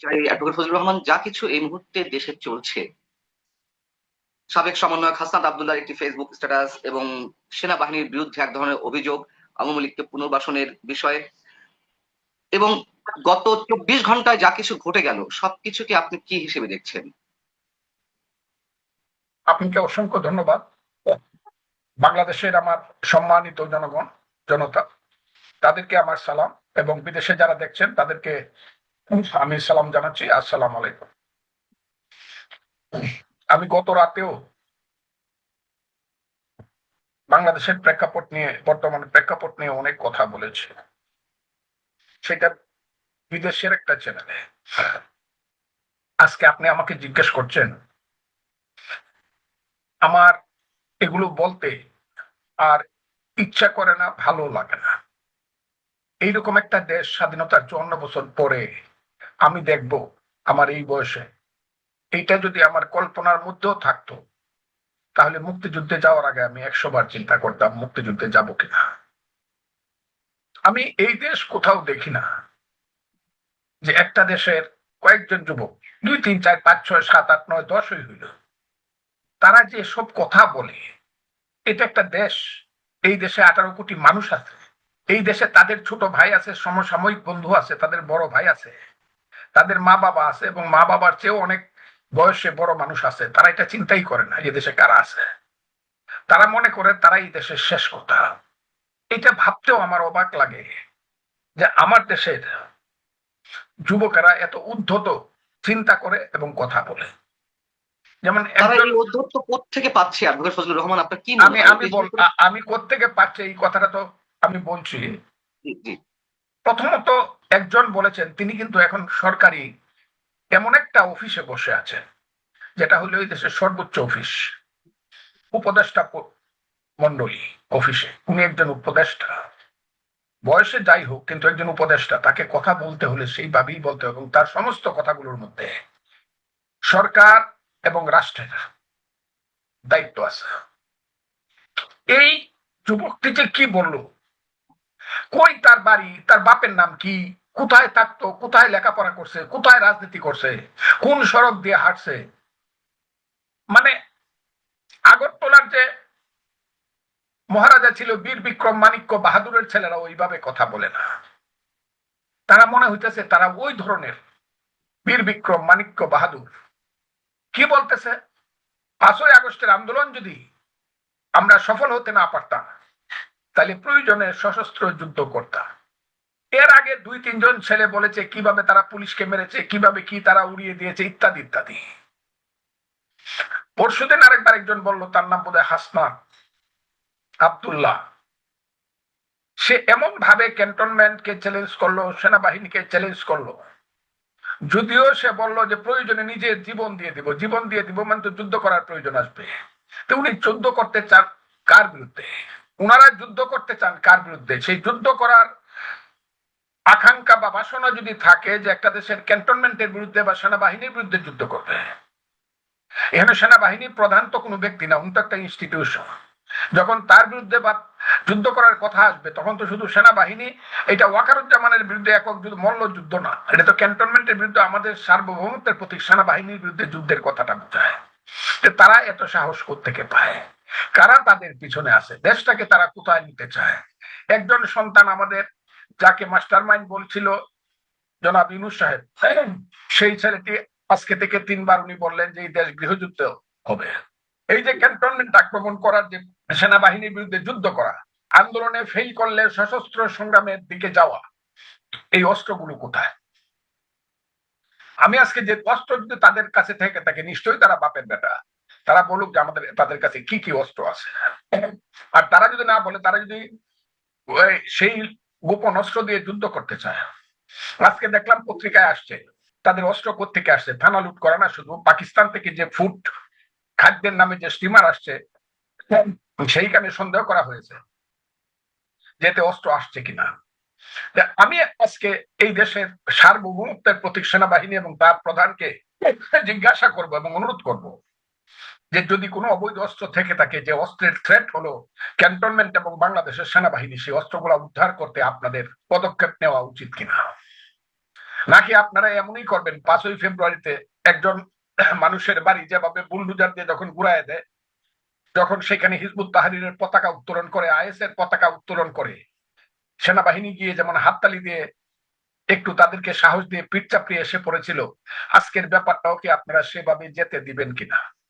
চাই অ্যাডভোকেট ফজলুর রহমান, যা কিছু এই মুহূর্তে দেশে চলছে, সাবেক সমন্বয়ক হাসনাত আব্দুল্লাহর একটি ফেসবুক স্ট্যাটাস এবং সেনাবাহিনীর বিরুদ্ধে এক ধরনের অভিযোগ আওয়ামী লীগকে পুনর্বাসনের বিষয়ে এবং গত ২৪ ঘন্টায় যা কিছু ঘটে গেল সবকিছুকে আপনি কি হিসেবে দেখছেন? আপনাকে অসংখ্য ধন্যবাদ। বাংলাদেশের আমার সম্মানিত জনগণ, জনতা, তাদেরকে আমার সালাম, এবং বিদেশে যারা দেখছেন তাদেরকে আমি সালাম জানাচ্ছি। আসসালামু আলাইকুম। আমি গত রাতেও বাংলাদেশের বর্তমানে প্রেক্ষাপট নিয়ে অনেক কথা বলেছি। সেটা বিদেশের একটা চ্যানেলে। আজকে আপনি আমাকে জিজ্ঞেস করছেন, আমার এগুলো বলতে আর ইচ্ছা করে না, ভালো লাগে না। এইরকম একটা দেশ স্বাধীনতার ৫৪ বছর পরে আমি দেখব আমার এই বয়সে, এইটা যদি আমার কল্পনার মধ্যেও থাকতো, তাহলে মুক্তিযুদ্ধে যাওয়ার আগে আমি ১০০ বার চিন্তা করতাম মুক্তিযুদ্ধে যাব কিনা। আমি এই দেশ কোথাও দেখি না যে একটা দেশের কয়েকজন যুবক, ২, ৩, ৪, ৫, ৬, ৭, ৮, ৯, ১০ই হইল, তারা যে সব কথা বলে, এটা একটা দেশ। এই দেশে ১৮ কোটি মানুষ আছে। এই দেশে তাদের ছোট ভাই আছে, সমসাময়িক বন্ধু আছে, তাদের বড় ভাই আছে, তাদের মা বাবা আছে, এবং মা বাবার চেয়েও অনেক বয়সে বড় মানুষ আছে। তারা এটা চিন্তাই করে না এই দেশে কারা আছে। তারা মনে করে তারা এই দেশের শেষ কথা। এটা ভাবতেও আমার অবাক লাগে যে আমার দেশের যুবকেরা এত উদ্ধত চিন্তা করে এবং কথা বলে। যেমন তারা একজন, এই অধ্যত্ব কোত্থেকে পাচ্ছে অ্যাডভোকেট ফজলুর রহমান, আপনার কি আমি মনে হয় আমি একটু এই বল জিনিসগুলো? আমি কোত্থেকে পাচ্ছি এই কথাটা তো আমি বলছি। জি, জি। প্রথমত, একজন বলেছেন, তিনি কিন্তু এখন সরকারি এমন একটা অফিসে বসে আছেন, যেটা হলো এই দেশের সর্বোচ্চ অফিস, উপদেষ্টা মন্ডলী অফিসে। উনি একজন উপদেষ্টা, বয়সে যাই হোক, কিন্তু একজন উপদেষ্টা। তাকে কথা বলতে হলে সেইভাবেই বলতে হবে, এবং তার সমস্ত কথাগুলোর মধ্যে সরকার এবং রাষ্ট্রের দায়িত্ব আছে। এই যুবকটি যে কি বলল, কই তার বাড়ি, তার বাপের নাম কি, কোথায় থাকতো, কোথায় লেখাপড়া করছে, কোথায় রাজনীতি করছে, কোন সড়ক দিয়ে হাঁটছে, মানে আগরতলার যে মহারাজা ছিল বীর বিক্রম মাণিক্য বাহাদুরের ছেলেরা ওইভাবে কথা বলে না। তারা মনে হইতেছে তারা ওই ধরনের বীর বিক্রম মাণিক্য বাহাদুর। কি বলতেছে, ৫ই আগস্টের আন্দোলন যদি আমরা সফল হতে না পারতাম, তাহলে প্রয়োজনে সশস্ত্র যুদ্ধ করতাম। এর আগে ২, ৩ জন ছেলে বলেছে কিভাবে তারা পুলিশকে মেরেছে, কিভাবে কি তারা উড়িয়ে দিয়েছে, ইত্যাদি ইত্যাদি। পরশুদিন আরেকবার একজন বলল, তার নাম বোধহয় হাসনাত আব্দুল্লাহ। সে এমন ভাবে ক্যান্টনমেন্টকে চ্যালেঞ্জ করলো, সেনাবাহিনীকে চ্যালেঞ্জ করলো, যদিও সে বলল যে প্রয়োজনে নিজে জীবন দিয়ে দিব। জীবন দিয়ে দিব মানে তো যুদ্ধ করার প্রয়োজন আসবে। তো উনি যুদ্ধ করতে চান কার বিরুদ্ধে? উনারা যুদ্ধ করতে চান কার বিরুদ্ধে? সেই যুদ্ধ করার আকাঙ্ক্ষা বা বাসনা যদি থাকে যে একটা দেশের ক্যান্টনমেন্টের বিরুদ্ধে বা সেনাবাহিনীর বিরুদ্ধে যুদ্ধ করবে, এখানে সেনাবাহিনীর প্রধান তো কোনো ব্যক্তি না, উনি তো একটা ইনস্টিটিউশন। যখন তার বিরুদ্ধে বা যুদ্ধ করার কথা আসবে, তখন তো শুধু সেনাবাহিনী, এটা ওয়াকারুজ্জামানের বিরুদ্ধে একক যুদ্ধ, মল্ল যুদ্ধ না, এটা তো ক্যান্টনমেন্টের বিরুদ্ধে, আমাদের সার্বভৌমত্বের প্রতি সেনাবাহিনীর বিরুদ্ধে যুদ্ধের কথাটা বোঝায়। তারা এত সাহস কোত্থেকে পায়? কারা তাদের পিছনে আছে? দেশটাকে তারা কোথায় নিতে চায়? একজন সন্তান আমাদের, যাকে মাস্টার মাইন্ড বলছিল জনাব ইউনূস সাহেব, সেই ছেলেটি আজকে থেকে ৩ বার উনি বললেন যে এই দেশ গৃহযুদ্ধ হবে। এই যে ক্যান্টনমেন্ট আক্রমণ করার, যে সেনাবাহিনীর বিরুদ্ধে যুদ্ধ করা, আন্দোলনে ফেল করলে সশস্ত্র সংগ্রামের দিকে যাওয়া, এই অস্ত্রগুলো কোথায়? আমি আজকে যে অস্ত্র যদি তাদের কাছে থেকে থাকে, নিশ্চয়ই তারা বাপের বেটা। তারা বলুক যে তাদের কাছে কি কি অস্ত্র আছে। আর তারা যদি না বলে, তারা যদি সেই গোপন অস্ত্র দিয়ে যুদ্ধ করতে চায়। আজকে দেখলাম পত্রিকায় আসছে, তাদের অস্ত্র কোত্থেকে আসছে। থানা লুট করা না, শুধু পাকিস্তান থেকে যে ফুড খাদ্যের নামে যে স্টিমার আসছে, সেইখানে সন্দেহ করা হয়েছে যেতে অস্ত্র আসছে কিনা। আমি আজকে এই দেশের সার্বভৌমত্বের প্রতীক সেনাবাহিনী এবং তার প্রধানকে জিজ্ঞাসা করব এবং অনুরোধ করব যে যদি কোনো অবৈধ অস্ত্র থেকে থাকে, যে অস্ত্রের থ্রেট হলো ক্যান্টনমেন্ট এবং বাংলাদেশের সেনাবাহিনী, সেই অস্ত্রগুলো উদ্ধার করতে আপনাদের পদক্ষেপ নেওয়া উচিত কিনা। নাকি আপনারা এমনই করবেন 5ই ফেব্রুয়ারিতে একজন মানুষের বাড়ি যেভাবে বুলডুজার দিয়ে যখন ঘুরায় দেয়, যখন সেখানে হিজবুত তাহরীরের পতাকা উত্তোলন করে, আইএস এর পতাকা উত্তোলন করে, সেনাবাহিনী গিয়ে যেমন হাততালি দিয়ে একটু তাদেরকে সাহস দিয়ে পিঠ চাপড়িয়ে এসে পড়েছিল, আজকের ব্যাপারটাও কি আপনারা সেভাবে যেতে দিবেন কিনা?